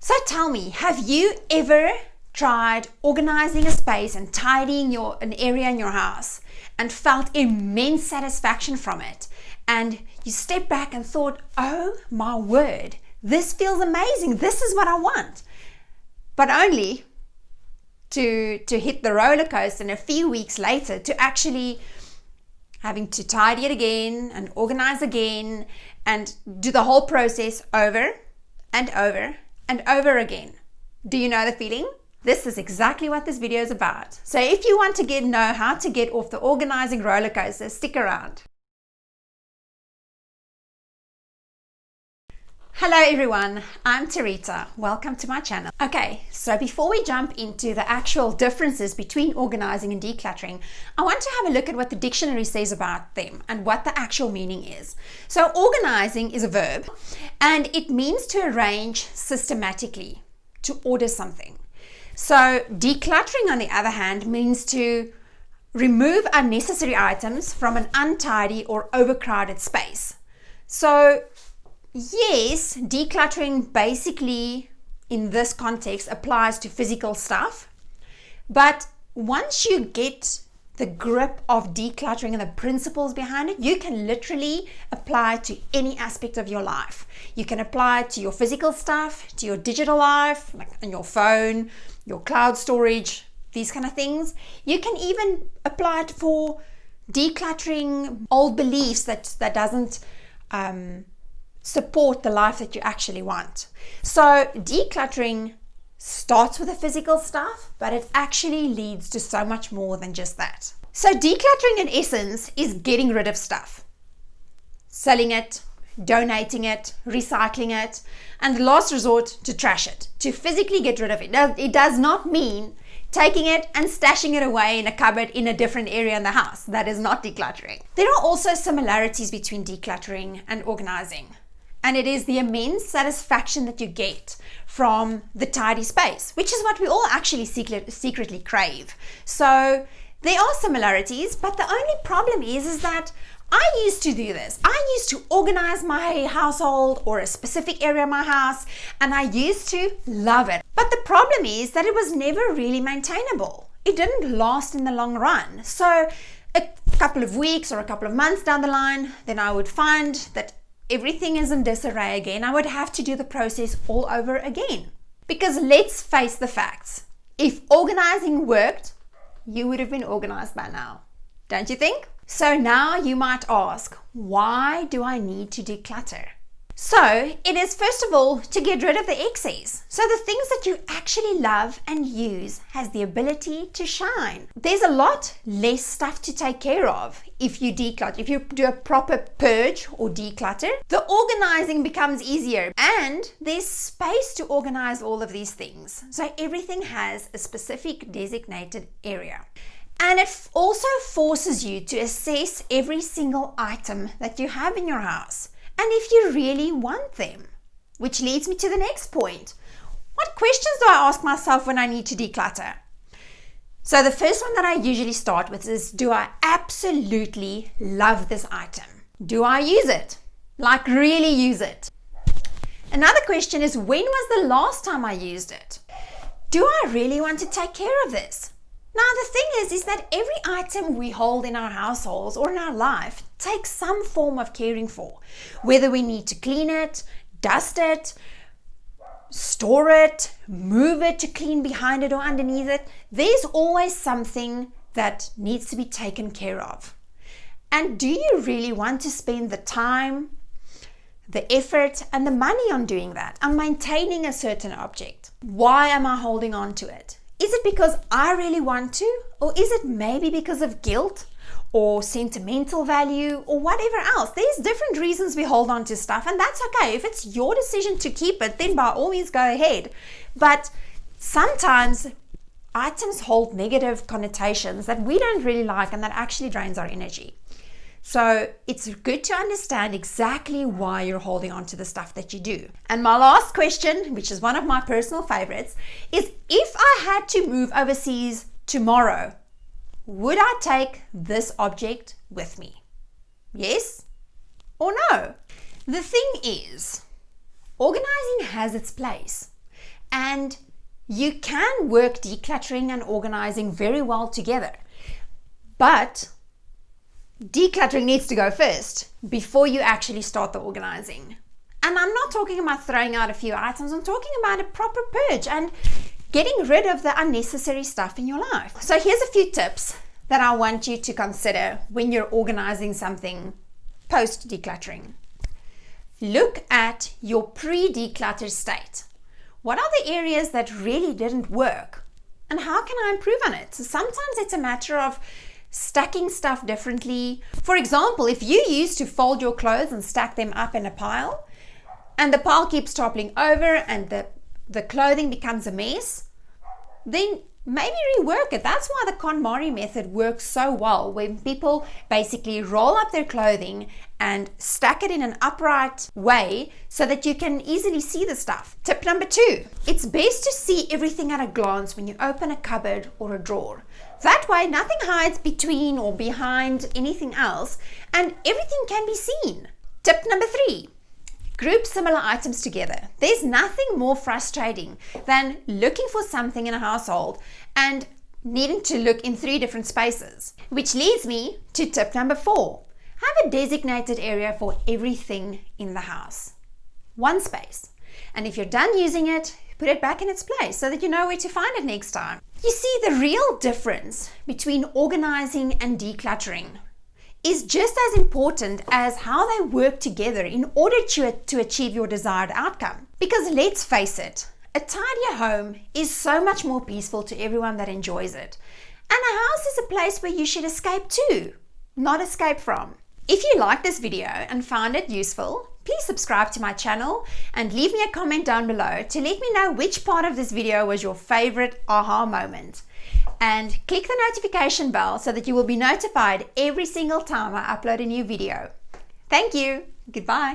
So tell me, have you ever tried organizing a space and tidying an area in your house and felt immense satisfaction from it? And you stepped back and thought, oh my word, this feels amazing. This is what I want. But only to hit the roller coaster and a few weeks later to actually having to tidy it again and organize again and do the whole process over and over and over again. Do you know the feeling? This is exactly what this video is about. So if you want to know how to get off the organizing roller coaster, stick around. Hello everyone, I'm Therita. Welcome to my channel. Okay, so before we jump into the actual differences between organizing and decluttering, I want to have a look at what the dictionary says about them and what the actual meaning is. So organizing is a verb and it means to arrange systematically, to order something. So decluttering, on the other hand, means to remove unnecessary items from an untidy or overcrowded space. So yes, decluttering basically in this context applies to physical stuff, but once you get the grip of decluttering and the principles behind it, you can literally apply it to any aspect of your life. You can apply it to your physical stuff, to your digital life, like on your phone, your cloud storage, these kind of things. You can even apply it for decluttering old beliefs that doesn't support the life that you actually want. So decluttering starts with the physical stuff, but it actually leads to so much more than just that. So decluttering in essence is getting rid of stuff, selling it, donating it, recycling it, and the last resort to trash it, to physically get rid of it. Now, it does not mean taking it and stashing it away in a cupboard in a different area in the house. That is not decluttering. There are also similarities between decluttering and organizing. And it is the immense satisfaction that you get from the tidy space, which is what we all actually secretly crave. So there are similarities, but the only problem is that I used to do this. I used to organize my household or a specific area of my house, and I used to love it. But the problem is that it was never really maintainable. It didn't last in the long run. So a couple of weeks or a couple of months down the line, then I would find that everything is in disarray again. I would have to do the process all over again. Because let's face the facts. If organizing worked, you would have been organized by now. Don't you think? So now you might ask, why do I need to declutter? So it is first of all to get rid of the excess. So the things that you actually love and use has the ability to shine. There's a lot less stuff to take care of if you declutter. If you do a proper purge or declutter, the organizing becomes easier and there's space to organize all of these things. So everything has a specific designated area. And it also forces you to assess every single item that you have in your house. And if you really want them, which leads me to the next point. What questions do I ask myself when I need to declutter? So the first one that I usually start with is, do I absolutely love this item? Do I use it? Like really use it? Another question is, when was the last time I used it? Do I really want to take care of this? Now, the thing is that every item we hold in our households or in our life takes some form of caring for. Whether we need to clean it, dust it, store it, move it to clean behind it or underneath it, there's always something that needs to be taken care of. And do you really want to spend the time, the effort, and the money on doing that, on maintaining a certain object? Why am I holding on to it? Is it because I really want to? Or is it maybe because of guilt or sentimental value or whatever else? There's different reasons we hold on to stuff, and that's okay. If it's your decision to keep it, then by all means go ahead. But sometimes items hold negative connotations that we don't really like and that actually drains our energy. So it's good to understand exactly why you're holding on to the stuff that you do. And my last question, which is one of my personal favorites, is if I had to move overseas tomorrow, would I take this object with me? Yes or no? The thing is, organizing has its place. and you can work decluttering and organizing very well together. But decluttering needs to go first before you actually start the organizing. And I'm not talking about throwing out a few items, I'm talking about a proper purge and getting rid of the unnecessary stuff in your life. So here's a few tips that I want you to consider when you're organizing something post decluttering. Look at your pre-declutter state. What are the areas that really didn't work? And how can I improve on it? So sometimes it's a matter of stacking stuff differently. For example, if you used to fold your clothes and stack them up in a pile, and the pile keeps toppling over and the clothing becomes a mess, then maybe rework it. That's why the KonMari method works so well, when people basically roll up their clothing and stack it in an upright way so that you can easily see the stuff. Tip number 2, it's best to see everything at a glance when you open a cupboard or a drawer. That way nothing hides between or behind anything else and everything can be seen. Tip number 3, group similar items together. There's nothing more frustrating than looking for something in a household and needing to look in 3 different spaces. Which leads me to tip number 4. Have a designated area for everything in the house. One space. And if you're done using it, put it back in its place so that you know where to find it next time. You see, the real difference between organizing and decluttering is just as important as how they work together in order to achieve your desired outcome. Because let's face it, a tidier home is so much more peaceful to everyone that enjoys it. And a house is a place where you should escape to, not escape from. If you liked this video and found it useful, please subscribe to my channel and leave me a comment down below to let me know which part of this video was your favorite aha moment. And click the notification bell so that you will be notified every single time I upload a new video. Thank you. Goodbye.